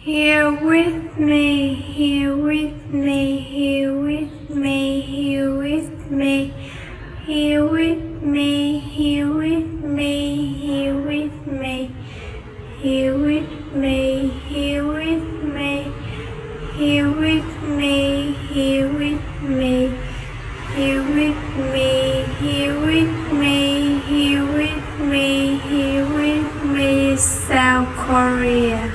Here with me, here with me, here with me, here with me, here with me, here with me, here with me, here with me, here with me, here with me, here with me, here with me, here with me, here with me, here with me, South Korea.